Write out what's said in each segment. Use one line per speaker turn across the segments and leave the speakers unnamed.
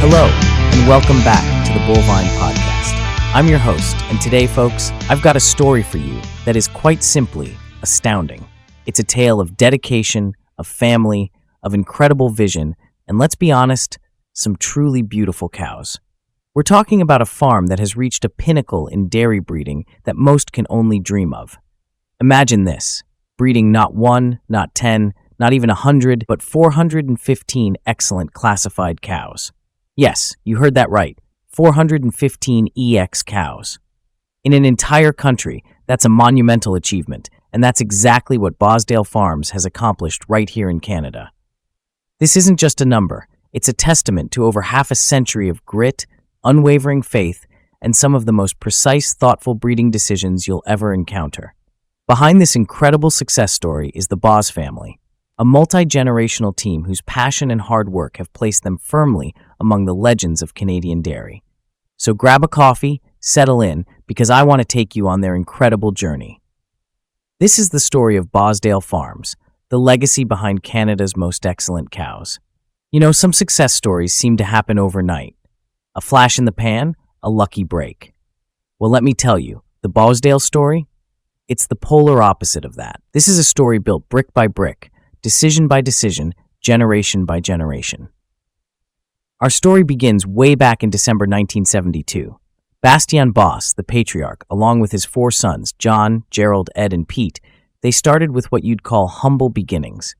Hello, and welcome back to the Bullvine Podcast. I'm your host, and today, folks, I've got a story for you that is quite simply astounding. It's a tale of dedication, of family, of incredible vision, and let's be honest, some truly beautiful cows. We're talking about a farm that has reached a pinnacle in dairy breeding that most can only dream of. Imagine this, breeding not 1, not 10, not even 100, but 415 excellent classified cows. Yes, you heard that right, 415 EX cows. In an entire country, that's a monumental achievement, and that's exactly what Bosdale Farms has accomplished right here in Canada. This isn't just a number, it's a testament to over half a century of grit, unwavering faith, and some of the most precise, thoughtful breeding decisions you'll ever encounter. Behind this incredible success story is the Bos family, a multi-generational team whose passion and hard work have placed them firmly among the legends of Canadian dairy. So grab a coffee, settle in, because I want to take you on their incredible journey. This is the story of Bosdale Farms, the legacy behind Canada's most excellent cows. You know, some success stories seem to happen overnight. A flash in the pan, a lucky break. Well, let me tell you, the Bosdale story? It's the polar opposite of that. This is a story built brick by brick, decision by decision, generation by generation. Our story begins way back in December 1972. Bastien Bos, the patriarch, along with his 4 sons, John, Gerald, Ed, and Pete, they started with what you'd call humble beginnings.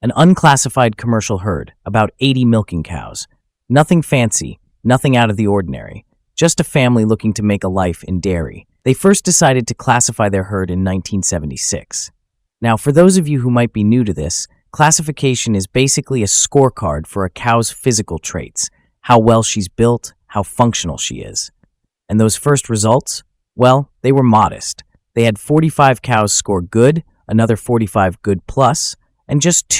An unclassified commercial herd, about 80 milking cows. Nothing fancy, nothing out of the ordinary, just a family looking to make a life in dairy. They first decided to classify their herd in 1976. Now, for those of you who might be new to this, classification is basically a scorecard for a cow's physical traits, how well she's built, how functional she is. And those first results? Well, they were modest. They had 45 cows score good, another 45 good plus, and just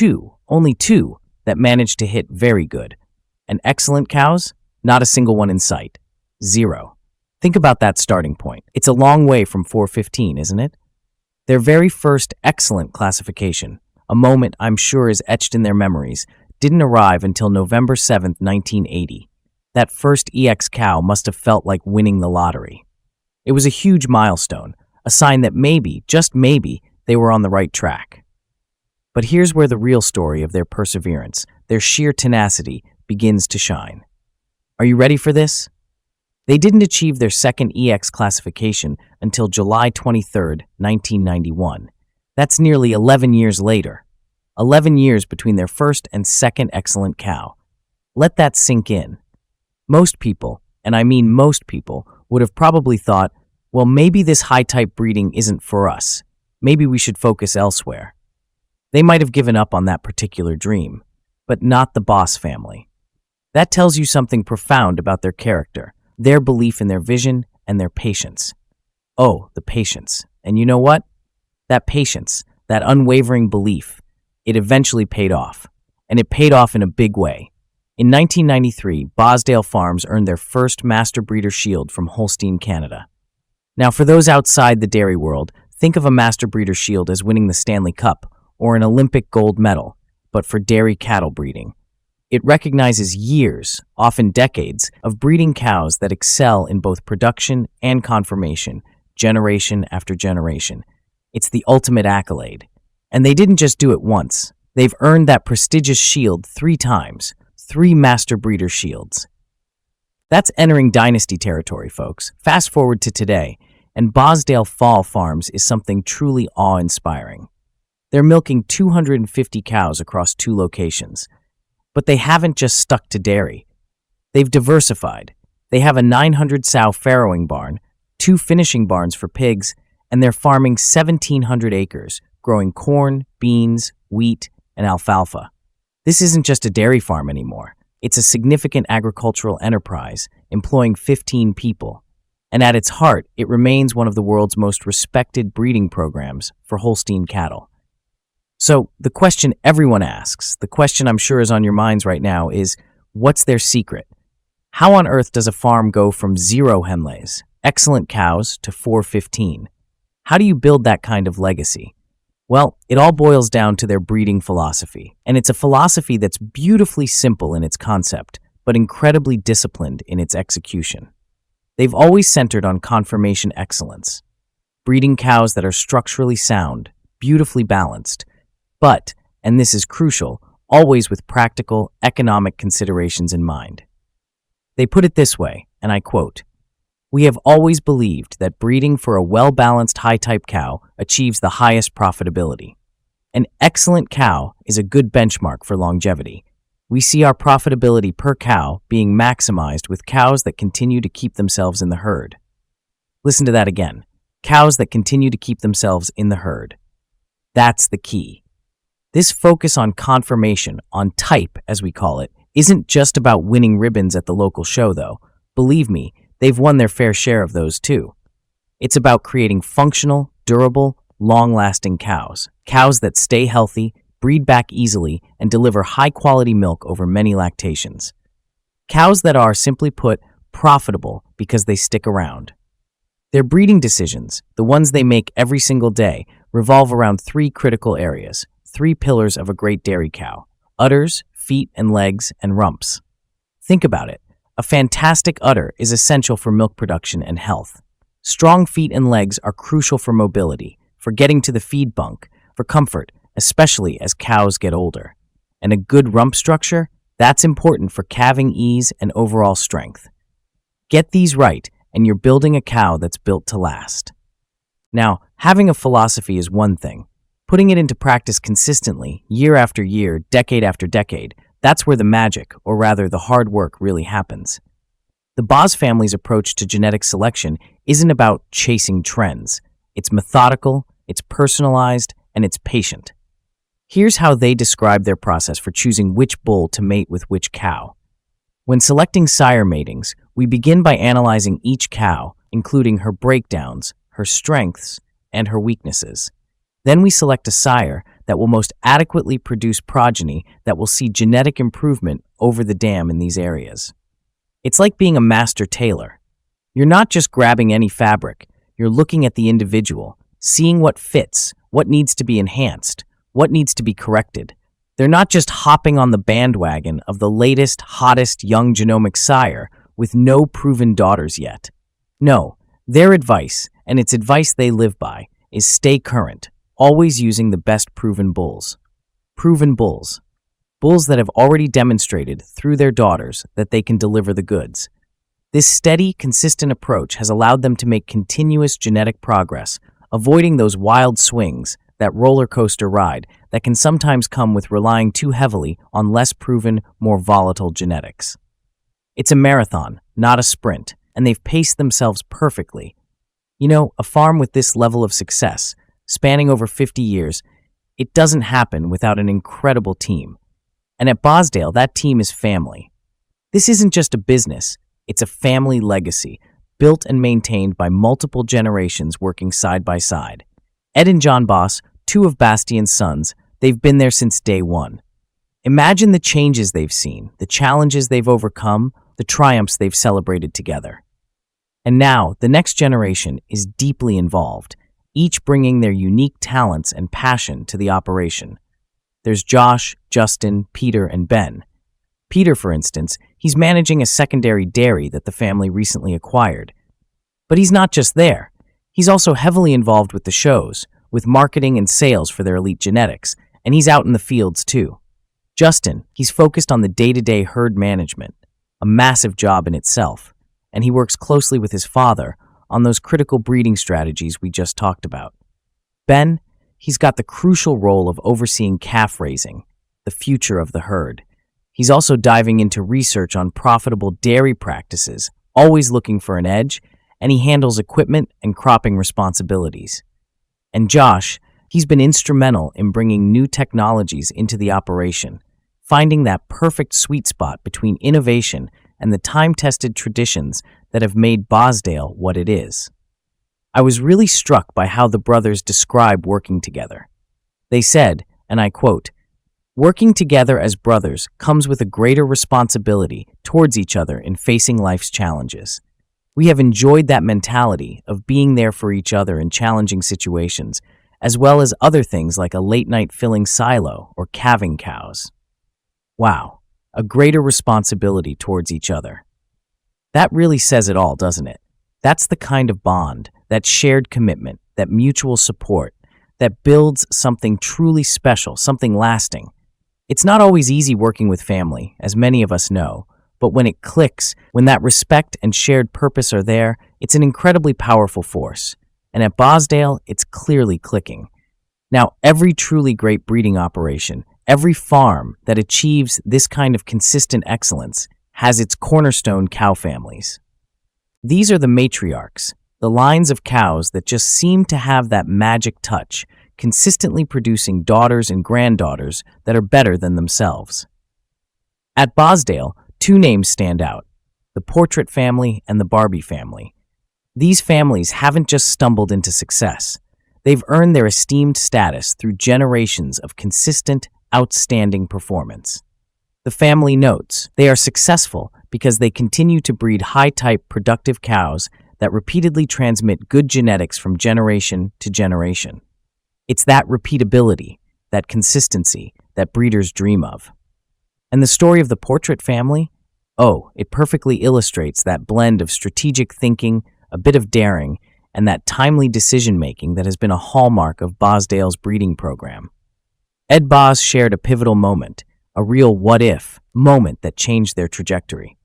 only two, that managed to hit very good. And excellent cows? Not a single one in sight. 0. Think about that starting point. It's a long way from 415, isn't it? Their very first excellent classification, a moment I'm sure is etched in their memories, didn't arrive until November 7, 1980. That first EX cow must have felt like winning the lottery. It was a huge milestone, a sign that maybe, just maybe, they were on the right track. But here's where the real story of their perseverance, their sheer tenacity, begins to shine. Are you ready for this? They didn't achieve their second EX classification until July 23, 1991. That's nearly 11 years later. 11 years between their first and second excellent cow. Let that sink in. Most people, and I mean most people, would have probably thought, well, maybe this high-type breeding isn't for us. Maybe we should focus elsewhere. They might have given up on that particular dream, but not the Bos family. That tells you something profound about their character, their belief in their vision, and their patience. Oh, the patience. And you know what? That patience, that unwavering belief, it eventually paid off. And it paid off in a big way. In 1993, Bosdale Farms earned their first Master Breeder Shield from Holstein Canada. Now, for those outside the dairy world, think of a Master Breeder Shield as winning the Stanley Cup or an Olympic gold medal, but for dairy cattle breeding. It recognizes years, often decades, of breeding cows that excel in both production and conformation, generation after generation. It's the ultimate accolade. And they didn't just do it once. They've earned that prestigious shield 3 times, 3 Master Breeder Shields. That's entering dynasty territory, folks. Fast forward to today, and Bosdale Farms is something truly awe-inspiring. They're milking 250 cows across 2 locations. But they haven't just stuck to dairy. They've diversified. They have a 900-sow farrowing barn, 2 finishing barns for pigs, and they're farming 1,700 acres, growing corn, beans, wheat, and alfalfa. This isn't just a dairy farm anymore. It's a significant agricultural enterprise, employing 15 people. And at its heart, it remains one of the world's most respected breeding programs for Holstein cattle. So, the question everyone asks, the question I'm sure is on your minds right now is, what's their secret? How on earth does a farm go from 0 henlays, excellent cows, to 415? How do you build that kind of legacy? Well, it all boils down to their breeding philosophy, and it's a philosophy that's beautifully simple in its concept, but incredibly disciplined in its execution. They've always centered on conformation excellence, breeding cows that are structurally sound, beautifully balanced, but, and this is crucial, always with practical, economic considerations in mind. They put it this way, and I quote, "We have always believed that breeding for a well-balanced high-type cow achieves the highest profitability. An excellent cow is a good benchmark for longevity. We see our profitability per cow being maximized with cows that continue to keep themselves in the herd." Listen to that again. Cows that continue to keep themselves in the herd. That's the key. This focus on conformation, on type as we call it, isn't just about winning ribbons at the local show though. Believe me, they've won their fair share of those too. It's about creating functional, durable, long-lasting cows. Cows that stay healthy, breed back easily, and deliver high-quality milk over many lactations. Cows that are, simply put, profitable because they stick around. Their breeding decisions, the ones they make every single day, revolve around three critical areas, three pillars of a great dairy cow: udders, feet and legs, and rumps. Think about it. A fantastic udder is essential for milk production and health. Strong feet and legs are crucial for mobility, for getting to the feed bunk, for comfort, especially as cows get older. And a good rump structure? That's important for calving ease and overall strength. Get these right, and you're building a cow that's built to last. Now, having a philosophy is one thing. Putting it into practice consistently, year after year, decade after decade, that's where the magic, or rather the hard work, really happens. The Bos family's approach to genetic selection isn't about chasing trends. It's methodical, it's personalized, and it's patient. Here's how they describe their process for choosing which bull to mate with which cow. When selecting sire matings, we begin by analyzing each cow, including her breakdowns, her strengths, and her weaknesses. Then we select a sire that will most adequately produce progeny that will see genetic improvement over the dam in these areas. It's like being a master tailor. You're not just grabbing any fabric, you're looking at the individual, seeing what fits, what needs to be enhanced, what needs to be corrected. They're not just hopping on the bandwagon of the latest, hottest young genomic sire with no proven daughters yet. No, their advice, and it's advice they live by, is stay current, always using the best proven bulls. Proven bulls. Bulls that have already demonstrated through their daughters that they can deliver the goods. This steady, consistent approach has allowed them to make continuous genetic progress, avoiding those wild swings, that roller coaster ride that can sometimes come with relying too heavily on less proven, more volatile genetics. It's a marathon, not a sprint, and they've paced themselves perfectly. You know, a farm with this level of success, spanning over 50 years, it doesn't happen without an incredible team. And at Bosdale, that team is family. This isn't just a business, it's a family legacy, built and maintained by multiple generations working side by side. Ed and John Bos, two of Bastian's sons, they've been there since day one. Imagine the changes they've seen, the challenges they've overcome, the triumphs they've celebrated together. And now, the next generation is deeply involved, each bringing their unique talents and passion to the operation. There's Josh, Justin, Peter, and Ben. Peter, for instance, he's managing a secondary dairy that the family recently acquired. But he's not just there. He's also heavily involved with the shows, with marketing and sales for their elite genetics, and he's out in the fields too. Justin, he's focused on the day-to-day herd management, a massive job in itself, and he works closely with his father on those critical breeding strategies we just talked about. Ben, he's got the crucial role of overseeing calf raising, the future of the herd. He's also diving into research on profitable dairy practices, always looking for an edge, and he handles equipment and cropping responsibilities. And Josh, he's been instrumental in bringing new technologies into the operation, finding that perfect sweet spot between innovation and the time-tested traditions that have made Bosdale what it is. I was really struck by how the brothers describe working together. They said, and I quote, "Working together as brothers comes with a greater responsibility towards each other in facing life's challenges. We have enjoyed that mentality of being there for each other in challenging situations, as well as other things like a late-night filling silo or calving cows." Wow, a greater responsibility towards each other. That really says it all, doesn't it? That's the kind of bond, that shared commitment, that mutual support, that builds something truly special, something lasting. It's not always easy working with family, as many of us know, but when it clicks, when that respect and shared purpose are there, it's an incredibly powerful force. And at Bosdale, it's clearly clicking. Now, every truly great breeding operation, every farm that achieves this kind of consistent excellence has its cornerstone cow families. These are the matriarchs, the lines of cows that just seem to have that magic touch, consistently producing daughters and granddaughters that are better than themselves. At Bosdale, two names stand out: the Portrait family and the Barbie family. These families haven't just stumbled into success. They've earned their esteemed status through generations of consistent, outstanding performance. The family notes they are successful because they continue to breed high-type, productive cows that repeatedly transmit good genetics from generation to generation. It's that repeatability, that consistency, that breeders dream of. And the story of the Portrait family? Oh, it perfectly illustrates that blend of strategic thinking, a bit of daring, and that timely decision-making that has been a hallmark of Bosdale's breeding program. Ed Bos shared a pivotal moment, a real what-if moment that changed their trajectory.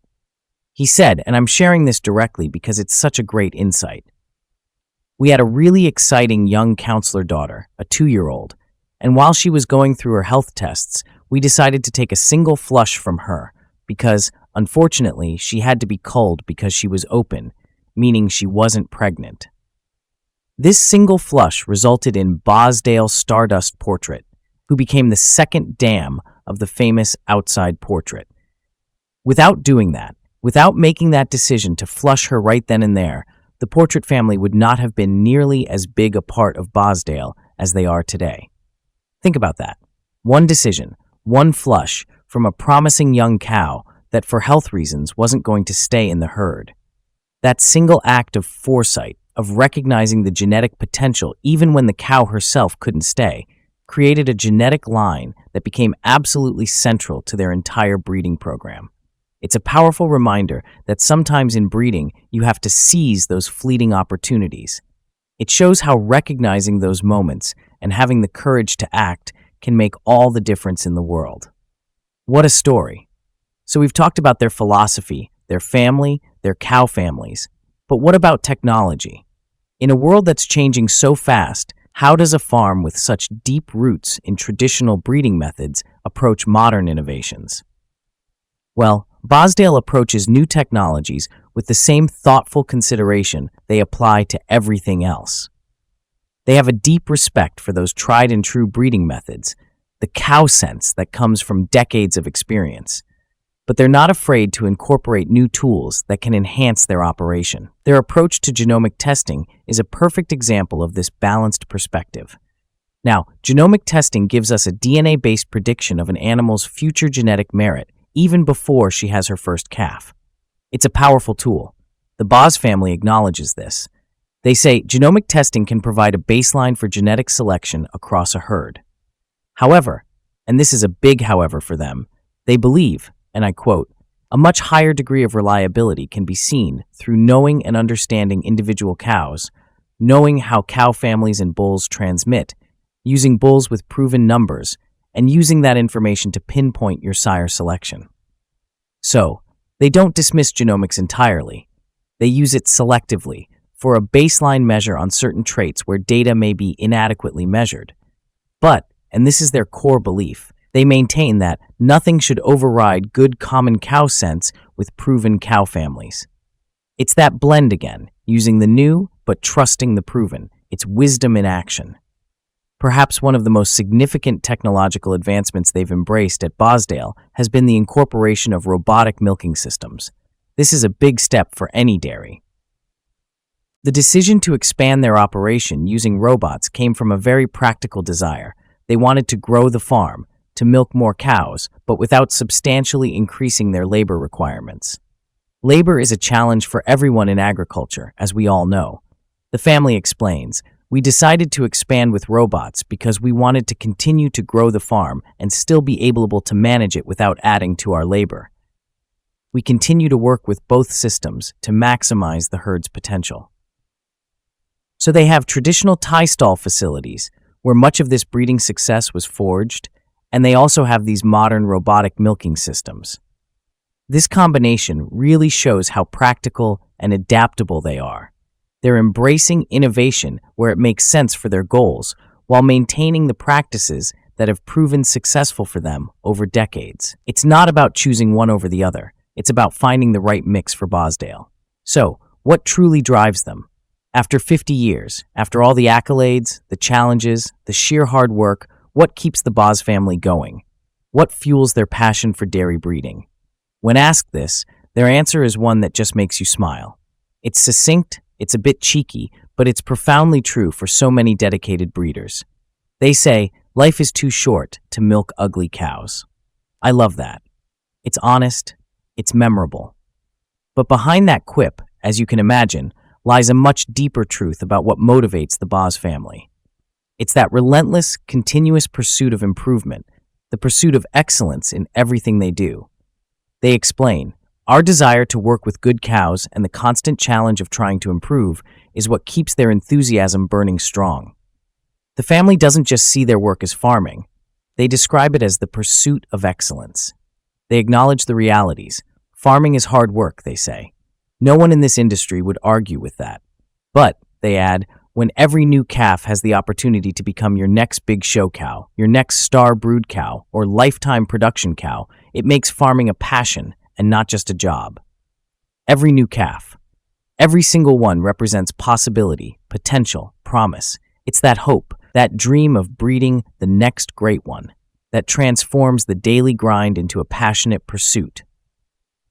He said, and I'm sharing this directly because it's such a great insight, "We had a really exciting young counselor daughter, a 2-year-old, and while she was going through her health tests, we decided to take a single flush from her because, unfortunately, she had to be culled because she was open, meaning she wasn't pregnant. This single flush resulted in Bosdale Stardust Portrait, who became the second dam of the famous outside portrait. Without doing that, without making that decision to flush her right then and there, the Portrait family would not have been nearly as big a part of Bosdale as they are today. Think about that. One decision, one flush from a promising young cow that for health reasons wasn't going to stay in the herd. That single act of foresight, of recognizing the genetic potential even when the cow herself couldn't stay, created a genetic line that became absolutely central to their entire breeding program. It's a powerful reminder that sometimes in breeding, you have to seize those fleeting opportunities. It shows how recognizing those moments and having the courage to act can make all the difference in the world. What a story. So we've talked about their philosophy, their family, their cow families. But what about technology? In a world that's changing so fast, how does a farm with such deep roots in traditional breeding methods approach modern innovations? Well, Bosdale approaches new technologies with the same thoughtful consideration they apply to everything else. They have a deep respect for those tried and true breeding methods, the cow sense that comes from decades of experience. But they're not afraid to incorporate new tools that can enhance their operation. Their approach to genomic testing is a perfect example of this balanced perspective. Now, genomic testing gives us a DNA-based prediction of an animal's future genetic merit even before she has her first calf. It's a powerful tool. The Bos family acknowledges this. They say genomic testing can provide a baseline for genetic selection across a herd. However, and this is a big however for them, they believe, and I quote, "A much higher degree of reliability can be seen through knowing and understanding individual cows, knowing how cow families and bulls transmit, using bulls with proven numbers, and using that information to pinpoint your sire selection." So, they don't dismiss genomics entirely. They use it selectively for a baseline measure on certain traits where data may be inadequately measured. But, and this is their core belief, they maintain that nothing should override good common cow sense with proven cow families. It's that blend again, using the new but trusting the proven. It's wisdom in action. Perhaps one of the most significant technological advancements they've embraced at Bosdale has been the incorporation of robotic milking systems. This is a big step for any dairy. The decision to expand their operation using robots came from a very practical desire. They wanted to grow the farm, to milk more cows, but without substantially increasing their labor requirements. Labor is a challenge for everyone in agriculture, as we all know. The family explains, We decided to expand with robots because we wanted to continue to grow the farm and still be able to manage it without adding to our labor. We continue to work with both systems to maximize the herd's potential. So they have traditional tie stall facilities where much of this breeding success was forged, and they also have these modern robotic milking systems. This combination really shows how practical and adaptable they are. They're embracing innovation where it makes sense for their goals, while maintaining the practices that have proven successful for them over decades. It's not about choosing one over the other. It's about finding the right mix for Bosdale. So, what truly drives them? After 50 years, after all the accolades, the challenges, the sheer hard work, what keeps the Bos family going? What fuels their passion for dairy breeding? When asked this, their answer is one that just makes you smile. It's succinct, it's a bit cheeky, but it's profoundly true for so many dedicated breeders. They say, life is too short to milk ugly cows. I love that. It's honest, it's memorable. But behind that quip, as you can imagine, lies a much deeper truth about what motivates the Bos family. It's that relentless, continuous pursuit of improvement, the pursuit of excellence in everything they do. They explain, our desire to work with good cows and the constant challenge of trying to improve is what keeps their enthusiasm burning strong. The family doesn't just see their work as farming. They describe it as the pursuit of excellence. They acknowledge the realities. Farming is hard work, they say. No one in this industry would argue with that. But, they add, when every new calf has the opportunity to become your next big show cow, your next star brood cow, or lifetime production cow, it makes farming a passion and not just a job. Every new calf. Every single one represents possibility, potential, promise. It's that hope, that dream of breeding the next great one, that transforms the daily grind into a passionate pursuit.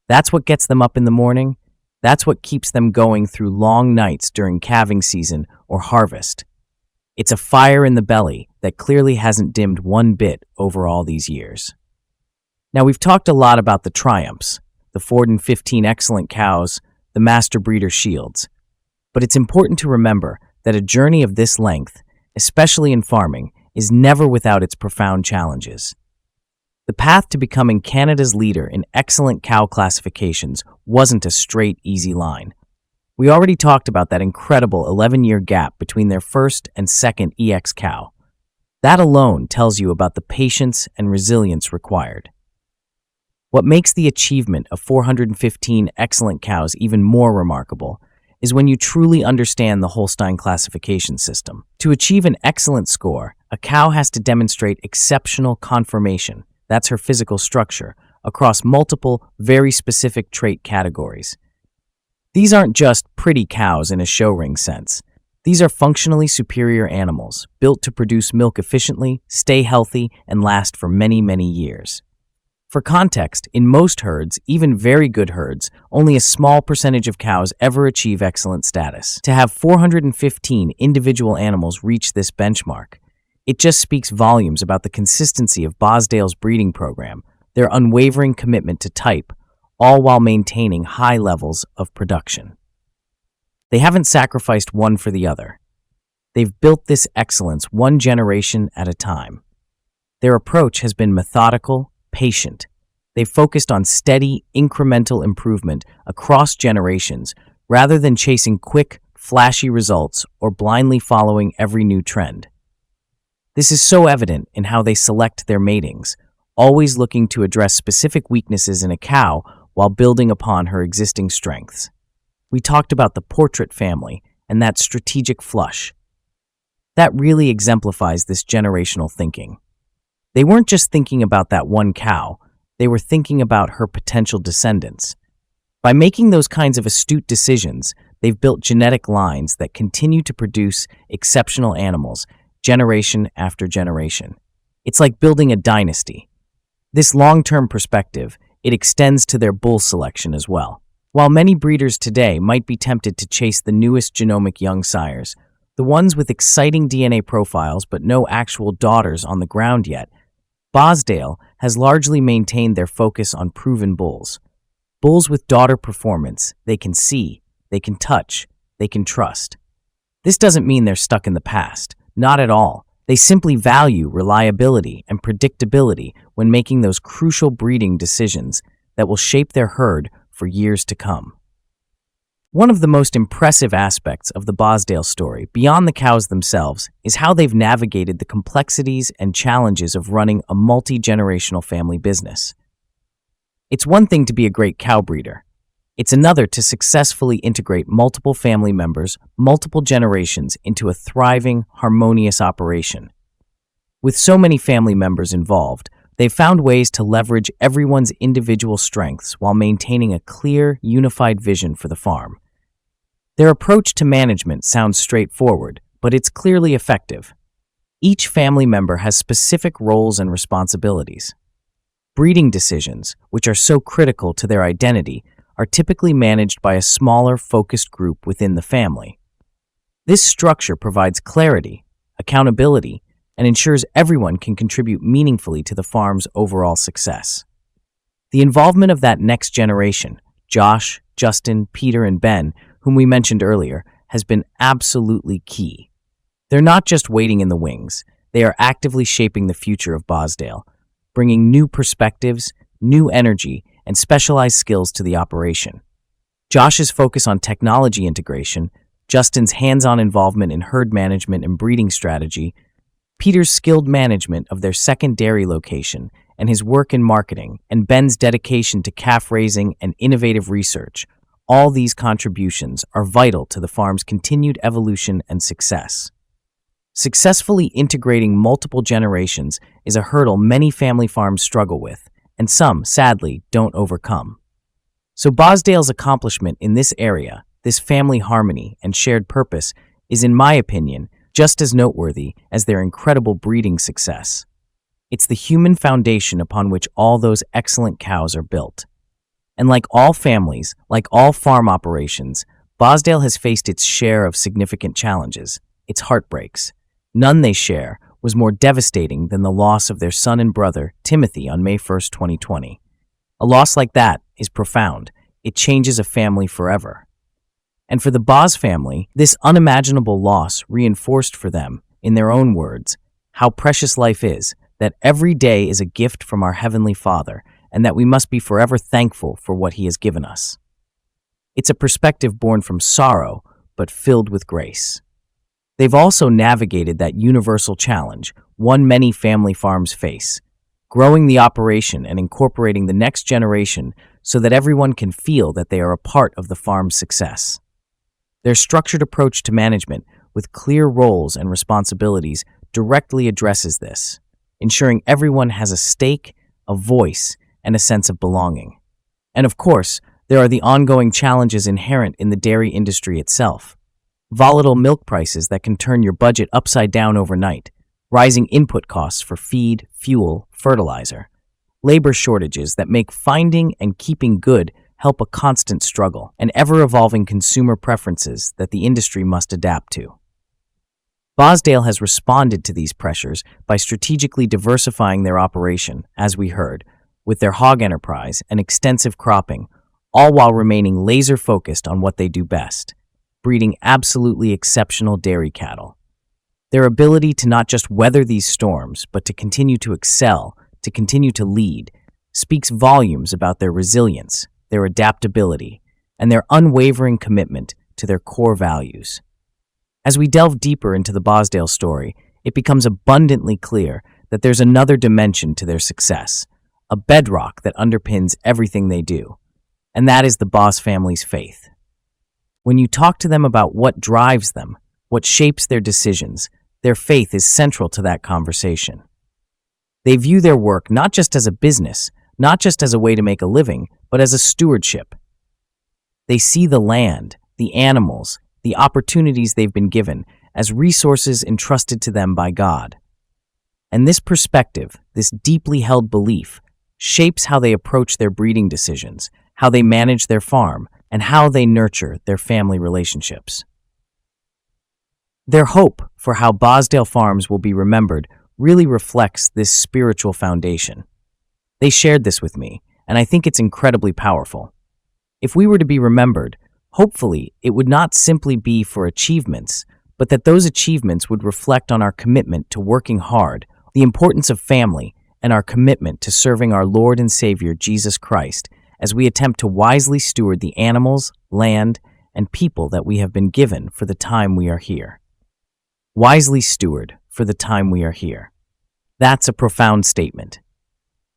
That's what gets them up in the morning. That's what keeps them going through long nights during calving season or harvest. It's a fire in the belly that clearly hasn't dimmed one bit over all these years. Now, we've talked a lot about the triumphs, the 4 and 15 excellent cows, the Master Breeder shields. But it's important to remember that a journey of this length, especially in farming, is never without its profound challenges. The path to becoming Canada's leader in excellent cow classifications wasn't a straight, easy line. We already talked about that incredible 11-year gap between their first and second EX cow. That alone tells you about the patience and resilience required. What makes the achievement of 415 excellent cows even more remarkable is when you truly understand the Holstein classification system. To achieve an excellent score, a cow has to demonstrate exceptional conformation, that's her physical structure, across multiple, very specific trait categories. These aren't just pretty cows in a show ring sense. These are functionally superior animals, built to produce milk efficiently, stay healthy, and last for many, many years. For context, in most herds, even very good herds, only a small percentage of cows ever achieve excellent status. To have 415 individual animals reach this benchmark, it just speaks volumes about the consistency of Bosdale's breeding program, their unwavering commitment to type, all while maintaining high levels of production. They haven't sacrificed one for the other. They've built this excellence one generation at a time. Their approach has been methodical, patient. They've focused on steady, incremental improvement across generations rather than chasing quick, flashy results or blindly following every new trend. This is so evident in how they select their matings, always looking to address specific weaknesses in a cow while building upon her existing strengths. We talked about the Portrait family and that strategic flush. That really exemplifies this generational thinking. They weren't just thinking about that one cow, they were thinking about her potential descendants. By making those kinds of astute decisions, they've built genetic lines that continue to produce exceptional animals, generation after generation. It's like building a dynasty. This long-term perspective, it extends to their bull selection as well. While many breeders today might be tempted to chase the newest genomic young sires, the ones with exciting DNA profiles but no actual daughters on the ground yet, Bosdale has largely maintained their focus on proven bulls. Bulls with daughter performance they can see, they can touch, they can trust. This doesn't mean they're stuck in the past. Not at all. They simply value reliability and predictability when making those crucial breeding decisions that will shape their herd for years to come. One of the most impressive aspects of the Bosdale story, beyond the cows themselves, is how they've navigated the complexities and challenges of running a multi-generational family business. It's one thing to be a great cow breeder. It's another to successfully integrate multiple family members, multiple generations into a thriving, harmonious operation. With so many family members involved, they've found ways to leverage everyone's individual strengths while maintaining a clear, unified vision for the farm. Their approach to management sounds straightforward, but it's clearly effective. Each family member has specific roles and responsibilities. Breeding decisions, which are so critical to their identity, are typically managed by a smaller, focused group within the family. This structure provides clarity, accountability, and ensures everyone can contribute meaningfully to the farm's overall success. The involvement of that next generation, Josh, Justin, Peter, and Ben, whom we mentioned earlier, has been absolutely key. They're not just waiting in the wings, they are actively shaping the future of Bosdale, bringing new perspectives, new energy, and specialized skills to the operation. Josh's focus on technology integration, Justin's hands-on involvement in herd management and breeding strategy, Peter's skilled management of their second dairy location and his work in marketing, and Ben's dedication to calf raising and innovative research, all these contributions are vital to the farm's continued evolution and success. Successfully integrating multiple generations is a hurdle many family farms struggle with, and some, sadly, don't overcome. So Bosdale's accomplishment in this area, this family harmony and shared purpose, is, in my opinion, just as noteworthy as their incredible breeding success. It's the human foundation upon which all those excellent cows are built. And like all families, like all farm operations, Bosdale has faced its share of significant challenges, its heartbreaks. None they share was more devastating than the loss of their son and brother, Timothy, on May 1st, 2020. A loss like that is profound. It changes a family forever. And for the Bos family, this unimaginable loss reinforced for them, in their own words, how precious life is, that every day is a gift from our Heavenly Father, and that we must be forever thankful for what He has given us. It's a perspective born from sorrow, but filled with grace. They've also navigated that universal challenge, one many family farms face, growing the operation and incorporating the next generation so that everyone can feel that they are a part of the farm's success. Their structured approach to management, with clear roles and responsibilities, directly addresses this, ensuring everyone has a stake, a voice, and a sense of belonging. And of course, there are the ongoing challenges inherent in the dairy industry itself. Volatile milk prices that can turn your budget upside down overnight, rising input costs for feed, fuel, fertilizer, labor shortages that make finding and keeping good help a constant struggle, and ever-evolving consumer preferences that the industry must adapt to. Bosdale has responded to these pressures by strategically diversifying their operation, as we heard, with their hog enterprise and extensive cropping, all while remaining laser-focused on what they do best, breeding absolutely exceptional dairy cattle. Their ability to not just weather these storms, but to continue to excel, to continue to lead, speaks volumes about their resilience, their adaptability, and their unwavering commitment to their core values. As we delve deeper into the Bosdale story, it becomes abundantly clear that there's another dimension to their success, a bedrock that underpins everything they do, and that is the Bos family's faith. When you talk to them about what drives them, what shapes their decisions, their faith is central to that conversation. They view their work not just as a business, not just as a way to make a living, but as a stewardship. They see the land, the animals, the opportunities they've been given as resources entrusted to them by God. And this perspective, this deeply held belief, shapes how they approach their breeding decisions, how they manage their farm, and how they nurture their family relationships. Their hope for how Bosdale Farms will be remembered really reflects this spiritual foundation. They shared this with me, and I think it's incredibly powerful. If we were to be remembered, hopefully it would not simply be for achievements, but that those achievements would reflect on our commitment to working hard, the importance of family, and our commitment to serving our Lord and Savior Jesus Christ as we attempt to wisely steward the animals, land, and people that we have been given for the time we are here. Wisely steward for the time we are here. That's a profound statement.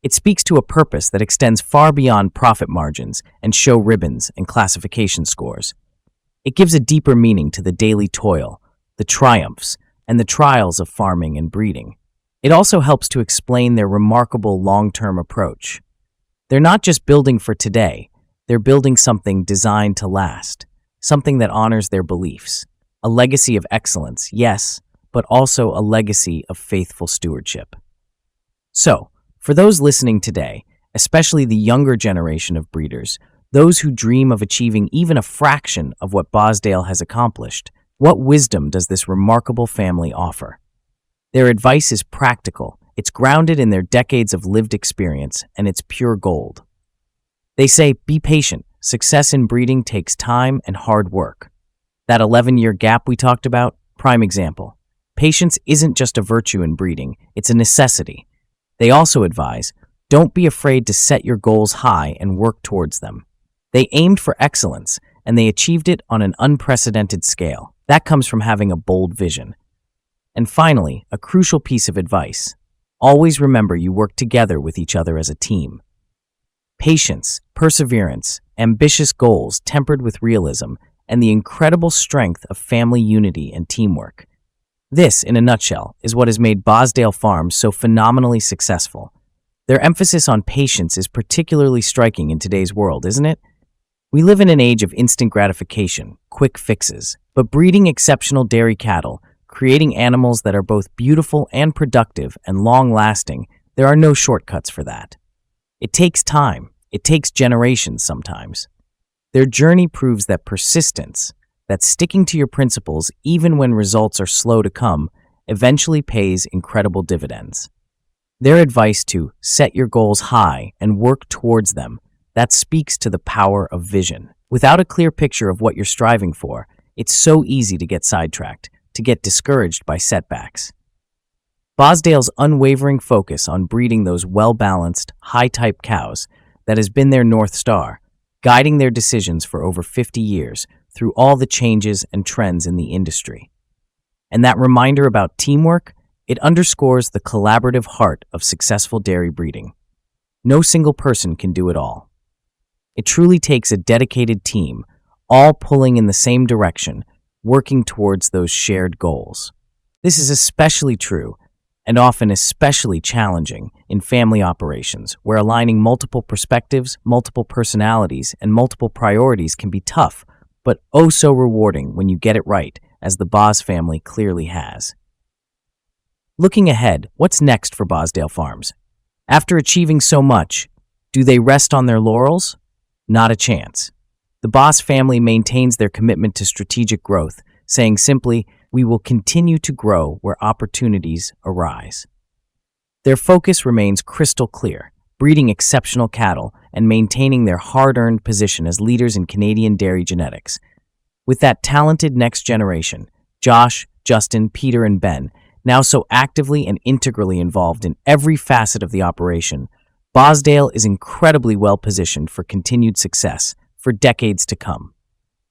It speaks to a purpose that extends far beyond profit margins and show ribbons and classification scores. It gives a deeper meaning to the daily toil, the triumphs, and the trials of farming and breeding. It also helps to explain their remarkable long-term approach. They're not just building for today, they're building something designed to last, something that honors their beliefs. A legacy of excellence, yes, but also a legacy of faithful stewardship. So, for those listening today, especially the younger generation of breeders, those who dream of achieving even a fraction of what Bosdale has accomplished, what wisdom does this remarkable family offer? Their advice is practical, it's grounded in their decades of lived experience, and it's pure gold. They say, be patient. Success in breeding takes time and hard work. That 11-year gap we talked about, prime example. Patience isn't just a virtue in breeding, it's a necessity. They also advise, don't be afraid to set your goals high and work towards them. They aimed for excellence, and they achieved it on an unprecedented scale. That comes from having a bold vision. And finally, a crucial piece of advice. Always remember you work together with each other as a team. Patience, perseverance, ambitious goals tempered with realism, and the incredible strength of family unity and teamwork. This, in a nutshell, is what has made Bosdale Farms so phenomenally successful. Their emphasis on patience is particularly striking in today's world, isn't it? We live in an age of instant gratification, quick fixes, but breeding exceptional dairy cattle, creating animals that are both beautiful and productive and long-lasting, there are no shortcuts for that. It takes time. It takes generations sometimes. Their journey proves that persistence, that sticking to your principles even when results are slow to come, eventually pays incredible dividends. Their advice to set your goals high and work towards them, that speaks to the power of vision. Without a clear picture of what you're striving for, it's so easy to get sidetracked, to get discouraged by setbacks. Bosdale's unwavering focus on breeding those well-balanced, high-type cows that has been their North Star, guiding their decisions for over 50 years through all the changes and trends in the industry. And that reminder about teamwork, it underscores the collaborative heart of successful dairy breeding. No single person can do it all. It truly takes a dedicated team, all pulling in the same direction, working towards those shared goals. This is especially true and often especially challenging in family operations, where aligning multiple perspectives, multiple personalities, and multiple priorities can be tough, but oh so rewarding when you get it right, as the Bos family clearly has. Looking ahead, what's next for Bosdale Farms? After achieving so much, do they rest on their laurels? Not a chance. The Bos family maintains their commitment to strategic growth, saying simply, we will continue to grow where opportunities arise. Their focus remains crystal clear, breeding exceptional cattle and maintaining their hard-earned position as leaders in Canadian dairy genetics. With that talented next generation, Josh, Justin, Peter, and Ben, now so actively and integrally involved in every facet of the operation, Bosdale is incredibly well positioned for continued success for decades to come.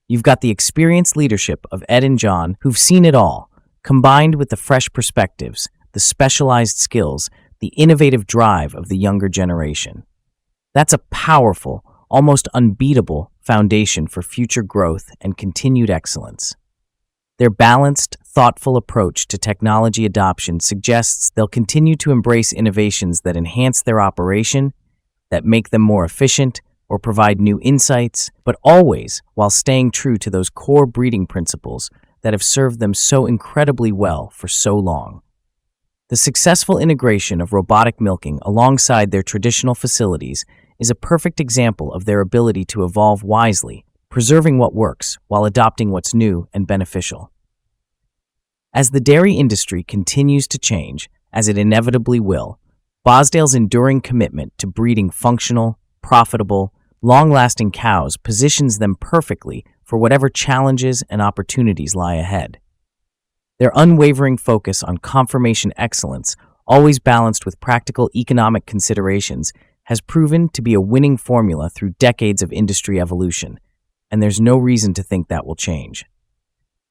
You've got the experienced leadership of Ed and John, who've seen it all, combined with the fresh perspectives, the specialized skills, the innovative drive of the younger generation. That's a powerful, almost unbeatable foundation for future growth and continued excellence. Their balanced, thoughtful approach to technology adoption suggests they'll continue to embrace innovations that enhance their operation, that make them more efficient, or provide new insights, but always while staying true to those core breeding principles that have served them so incredibly well for so long. The successful integration of robotic milking alongside their traditional facilities is a perfect example of their ability to evolve wisely, preserving what works while adopting what's new and beneficial. As the dairy industry continues to change, as it inevitably will, Bosdale's enduring commitment to breeding functional, profitable, long-lasting cows positions them perfectly for whatever challenges and opportunities lie ahead. Their unwavering focus on conformation excellence, always balanced with practical economic considerations, has proven to be a winning formula through decades of industry evolution, and there's no reason to think that will change.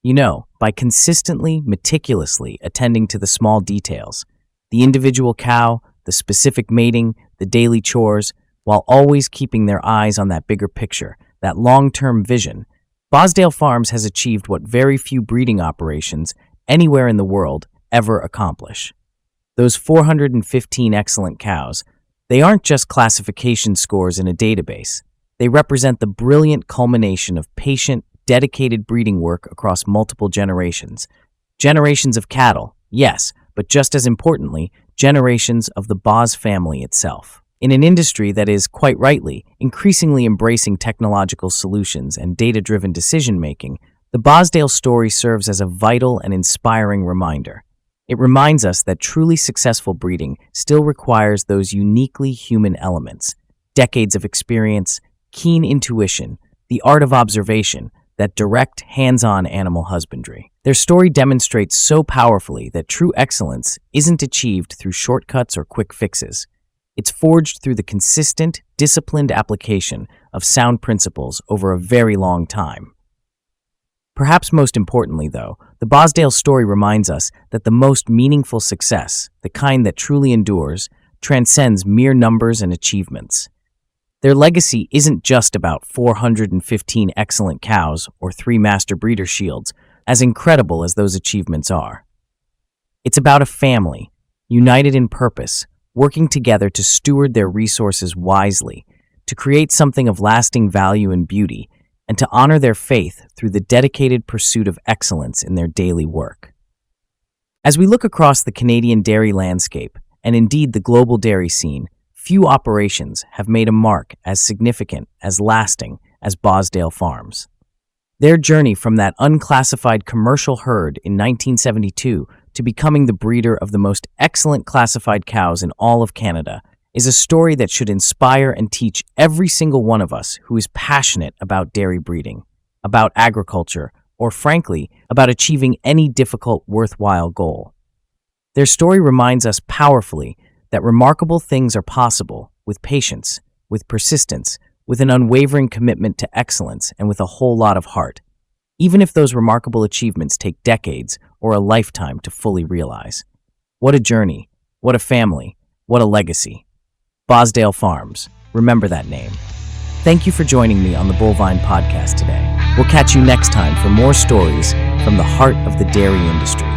You know, by consistently, meticulously attending to the small details, the individual cow, the specific mating, the daily chores, while always keeping their eyes on that bigger picture, that long-term vision, Bosdale Farms has achieved what very few breeding operations anywhere in the world ever accomplish. Those 415 excellent cows, they aren't just classification scores in a database. They represent the brilliant culmination of patient, dedicated breeding work across multiple generations. Generations of cattle, yes, but just as importantly, generations of the Bos family itself. In an industry that is, quite rightly, increasingly embracing technological solutions and data-driven decision-making, the Bosdale story serves as a vital and inspiring reminder. It reminds us that truly successful breeding still requires those uniquely human elements: decades of experience, keen intuition, the art of observation, that direct, hands-on animal husbandry. Their story demonstrates so powerfully that true excellence isn't achieved through shortcuts or quick fixes. It's forged through the consistent, disciplined application of sound principles over a very long time. Perhaps most importantly, though, the Bosdale story reminds us that the most meaningful success, the kind that truly endures, transcends mere numbers and achievements. Their legacy isn't just about 415 excellent cows or 3 master breeder shields, as incredible as those achievements are. It's about a family, united in purpose, working together to steward their resources wisely, to create something of lasting value and beauty, and to honor their faith through the dedicated pursuit of excellence in their daily work. As we look across the Canadian dairy landscape, and indeed the global dairy scene, few operations have made a mark as significant, as lasting, as Bosdale Farms. Their journey from that unclassified commercial herd in 1972 to becoming the breeder of the most excellent classified cows in all of Canada is a story that should inspire and teach every single one of us who is passionate about dairy breeding, about agriculture, or frankly, about achieving any difficult, worthwhile goal. Their story reminds us powerfully that remarkable things are possible with patience, with persistence, with an unwavering commitment to excellence, and with a whole lot of heart, even if those remarkable achievements take decades or a lifetime to fully realize. What a journey, what a family, what a legacy. Bosdale Farms, remember that name. Thank you for joining me on the Bullvine Podcast today. We'll catch you next time for more stories from the heart of the dairy industry.